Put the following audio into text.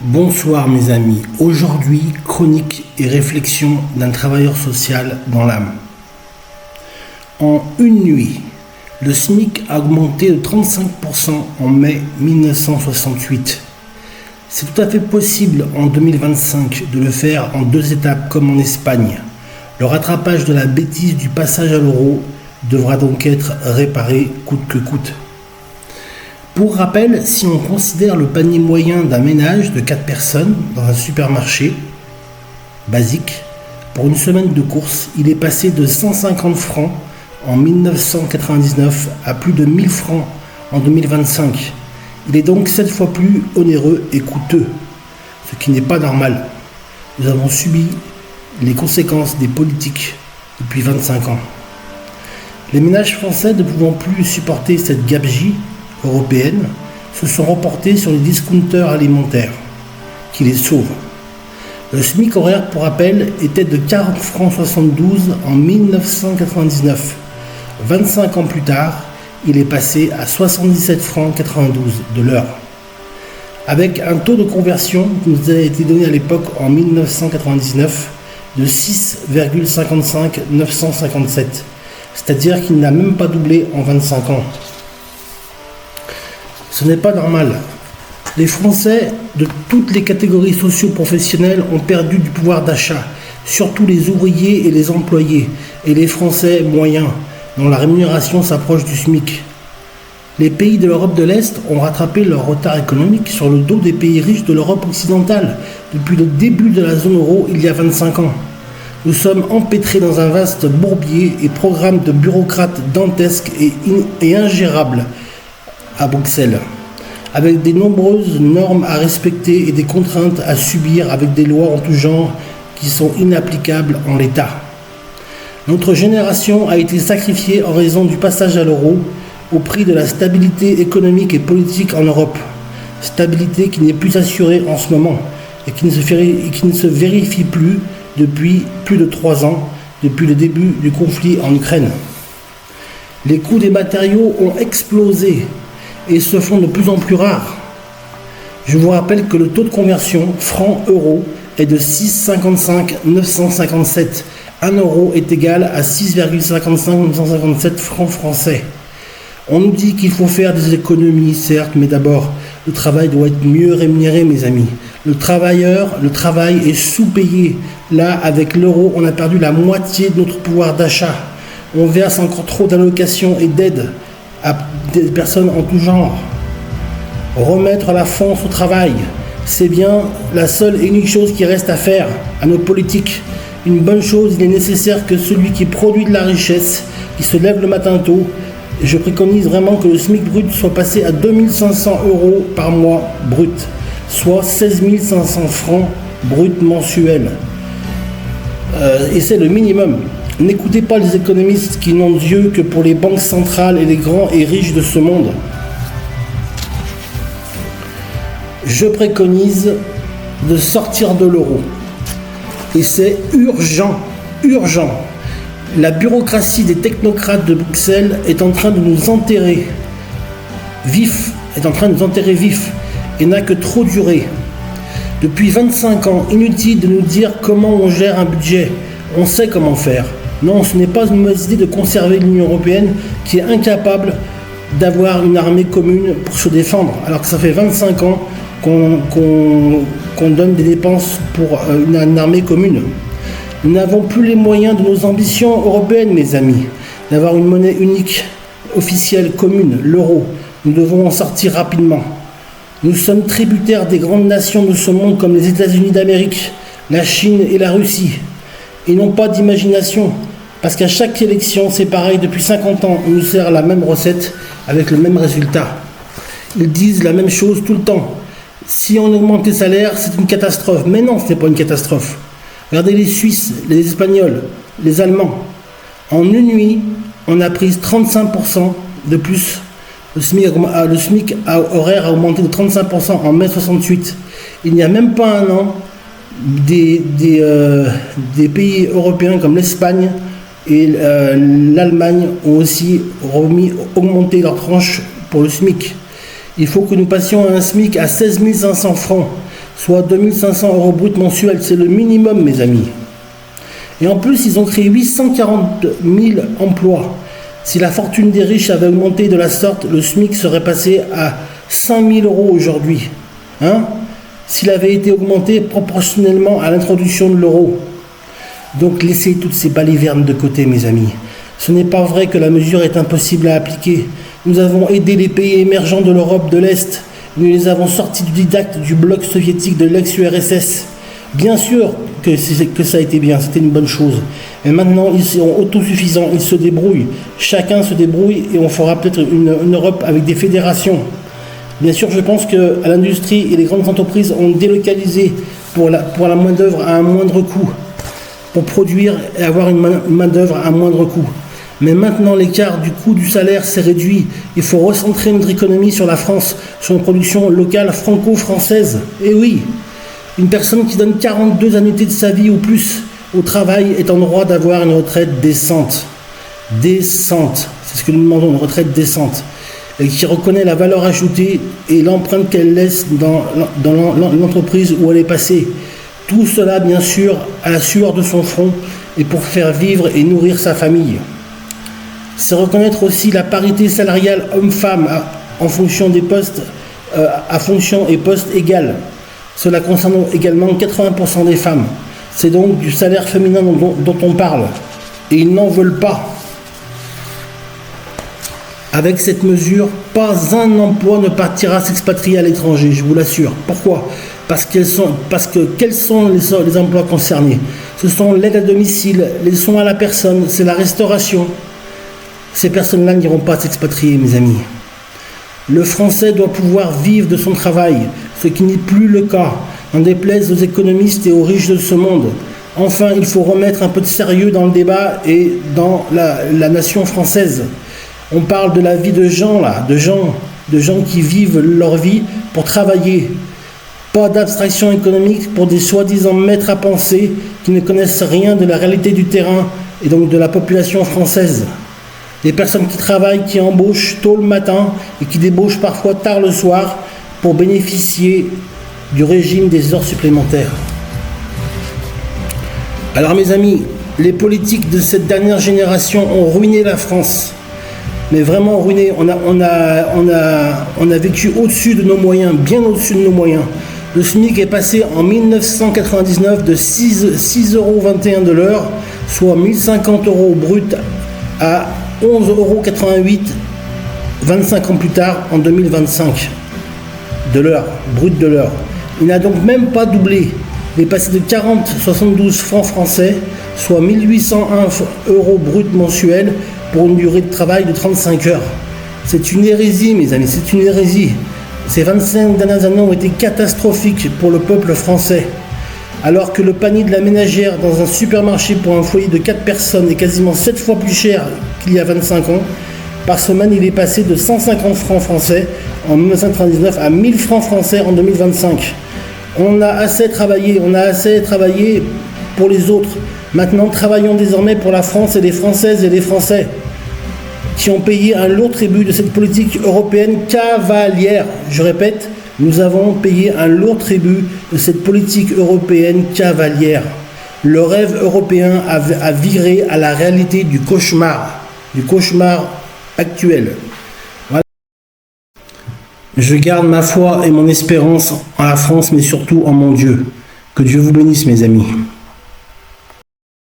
Bonsoir mes amis, aujourd'hui chronique et réflexion d'un travailleur social dans l'âme. En une nuit, le SMIC a augmenté de 35% en mai 1968. C'est tout à fait possible en 2025 de le faire en deux étapes comme en Espagne. Le rattrapage de la bêtise du passage à l'euro devra donc être réparé coûte que coûte. Pour rappel, si on considère le panier moyen d'un ménage de 4 personnes dans un supermarché basique, pour une semaine de courses, il est passé de 150 francs en 1999 à plus de 1000 francs en 2025. Il est donc 7 fois plus onéreux et coûteux, ce qui n'est pas normal. Nous avons subi les conséquences des politiques depuis 25 ans. Les ménages français, ne pouvant plus supporter cette gabegie européenne, se sont reportés sur les discounters alimentaires qui les sauvent. Le SMIC horaire, pour rappel, était de 40 francs 72 en 1999. 25 ans plus tard, il est passé à 77 francs 92 de l'heure. Avec un taux de conversion qui nous a été donné à l'époque en 1999 de 6,55 957, c'est-à-dire qu'il n'a même pas doublé en 25 ans. Ce n'est pas normal. Les Français de toutes les catégories socio-professionnelles ont perdu du pouvoir d'achat, surtout les ouvriers et les employés, et les Français moyens, dont la rémunération s'approche du SMIC. Les pays de l'Europe de l'Est ont rattrapé leur retard économique sur le dos des pays riches de l'Europe occidentale, depuis le début de la zone euro il y a 25 ans. Nous sommes empêtrés dans un vaste bourbier et programme de bureaucrates dantesques et ingérables à Bruxelles, avec de nombreuses normes à respecter et des contraintes à subir, avec des lois en tout genre qui sont inapplicables en l'état. Notre génération a été sacrifiée en raison du passage à l'euro au prix de la stabilité économique et politique en Europe. Stabilité qui n'est plus assurée en ce moment et qui ne se vérifie plus depuis plus de 3 ans, depuis le début du conflit en Ukraine. Les coûts des matériaux ont explosé et se font de plus en plus rares. Je vous rappelle que le taux de conversion franc-euro est de 6,55 957. 1 euro est égal à 6,55 957 francs français. On nous dit qu'il faut faire des économies, certes, mais d'abord, le travail doit être mieux rémunéré, mes amis. Le travail est sous-payé. Là, avec l'euro, on a perdu la moitié de notre pouvoir d'achat. On verse encore trop d'allocations et d'aides à des personnes en tout genre. Remettre la France au travail, c'est bien la seule et unique chose qui reste à faire à nos politiques. Une bonne chose, il est nécessaire que celui qui produit de la richesse, qui se lève le matin tôt, je préconise vraiment que le SMIC brut soit passé à 2500 € par mois brut, soit 16 500 francs brut mensuels. Et c'est le minimum. N'écoutez pas les économistes qui n'ont Dieu que pour les banques centrales et les grands et riches de ce monde. Je préconise de sortir de l'euro. Et c'est urgent, urgent. La bureaucratie des technocrates de Bruxelles est en train de nous enterrer vifs, et n'a que trop duré. Depuis 25 ans, inutile de nous dire comment on gère un budget. On sait comment faire. Non, ce n'est pas une mauvaise idée de conserver l'Union européenne qui est incapable d'avoir une armée commune pour se défendre, alors que ça fait 25 ans qu'on donne des dépenses pour une armée commune. Nous n'avons plus les moyens de nos ambitions européennes, mes amis, d'avoir une monnaie unique, officielle, commune, l'euro. Nous devons en sortir rapidement. Nous sommes tributaires des grandes nations de ce monde comme les États-Unis d'Amérique, la Chine et la Russie. Ils n'ont pas d'imagination, parce qu'à chaque élection, c'est pareil, depuis 50 ans, on nous sert la même recette avec le même résultat. Ils disent la même chose tout le temps. Si on augmente les salaires, c'est une catastrophe. Mais non, ce n'est pas une catastrophe. Regardez les Suisses, les Espagnols, les Allemands. En une nuit, on a pris 35% de plus. Le SMIC horaire a augmenté de 35% en mai 68. Il n'y a même pas un an, des pays européens comme l'Espagne et l'Allemagne ont aussi augmenté leur tranche pour le SMIC. Il faut que nous passions à un SMIC à 16 500 francs. soit 2500 euros brut mensuels. C'est le minimum, mes amis. Et en plus, ils ont créé 840 000 emplois. Si la fortune des riches avait augmenté de la sorte, le SMIC serait passé à 5 000 euros aujourd'hui. S'il avait été augmenté proportionnellement à l'introduction de l'euro. Donc laissez toutes ces balivernes de côté, mes amis. Ce n'est pas vrai que la mesure est impossible à appliquer. Nous avons aidé les pays émergents de l'Europe de l'Est. Nous les avons sortis du didacte du bloc soviétique de l'ex-URSS. Bien sûr que ça a été bien, c'était une bonne chose. Et maintenant, ils sont autosuffisants, ils se débrouillent. Chacun se débrouille et on fera peut-être une Europe avec des fédérations. Bien sûr, je pense que l'industrie et les grandes entreprises ont délocalisé pour la main-d'œuvre à un moindre coût, pour produire et avoir une main-d'œuvre à un moindre coût. Mais maintenant, l'écart du coût du salaire s'est réduit. Il faut recentrer notre économie sur la France, sur une production locale franco-française. Et oui, une personne qui donne 42 annuités de sa vie ou plus au travail est en droit d'avoir une retraite décente. Décente, c'est ce que nous demandons, une retraite décente. Et qui reconnaît la valeur ajoutée et l'empreinte qu'elle laisse dans l'entreprise où elle est passée. Tout cela, bien sûr, à la sueur de son front et pour faire vivre et nourrir sa famille. C'est reconnaître aussi la parité salariale homme-femme en fonction des postes, à fonction et postes égales. Cela concerne également 80% des femmes. C'est donc du salaire féminin dont on parle. Et ils n'en veulent pas. Avec cette mesure, pas un emploi ne partira s'expatrier à l'étranger, je vous l'assure. Pourquoi ? Parce que quels sont les emplois concernés ? Ce sont l'aide à domicile, les soins à la personne, c'est la restauration. Ces personnes-là n'iront pas s'expatrier, mes amis. Le français doit pouvoir vivre de son travail, ce qui n'est plus le cas, en déplaise aux économistes et aux riches de ce monde. Enfin, il faut remettre un peu de sérieux dans le débat et dans la nation française. On parle de la vie de gens, là, de gens qui vivent leur vie pour travailler. Pas d'abstraction économique pour des soi-disant maîtres à penser qui ne connaissent rien de la réalité du terrain et donc de la population française. Des personnes qui travaillent, qui embauchent tôt le matin et qui débauchent parfois tard le soir pour bénéficier du régime des heures supplémentaires. Alors mes amis, les politiques de cette dernière génération ont ruiné la France. Mais vraiment ruiné. On a vécu au-dessus de nos moyens, bien au-dessus de nos moyens. Le SMIC est passé en 1999 de 6,21 € de l'heure, soit 1050 € brut, à 11,88 € 25 ans plus tard, en 2025, de l'heure, brut de l'heure. Il n'a donc même pas doublé. Il est passé de 40,72 francs français, soit 1801 € brut mensuels, pour une durée de travail de 35 heures. C'est une hérésie, mes amis, c'est une hérésie. Ces 25 dernières années ont été catastrophiques pour le peuple français. Alors que le panier de la ménagère dans un supermarché pour un foyer de 4 personnes est quasiment 7 fois plus cher qu'il y a 25 ans, par semaine il est passé de 150 francs français en 1999 à 1000 francs français en 2025. On a assez travaillé pour les autres. Maintenant, travaillons désormais pour la France et les Françaises et les Français qui ont payé un lourd tribut de cette politique européenne cavalière. Je répète, nous avons payé un lourd tribut de cette politique européenne cavalière. Le rêve européen a viré à la réalité du cauchemar actuel. Voilà. Je garde ma foi et mon espérance en la France, mais surtout en mon Dieu. Que Dieu vous bénisse, mes amis.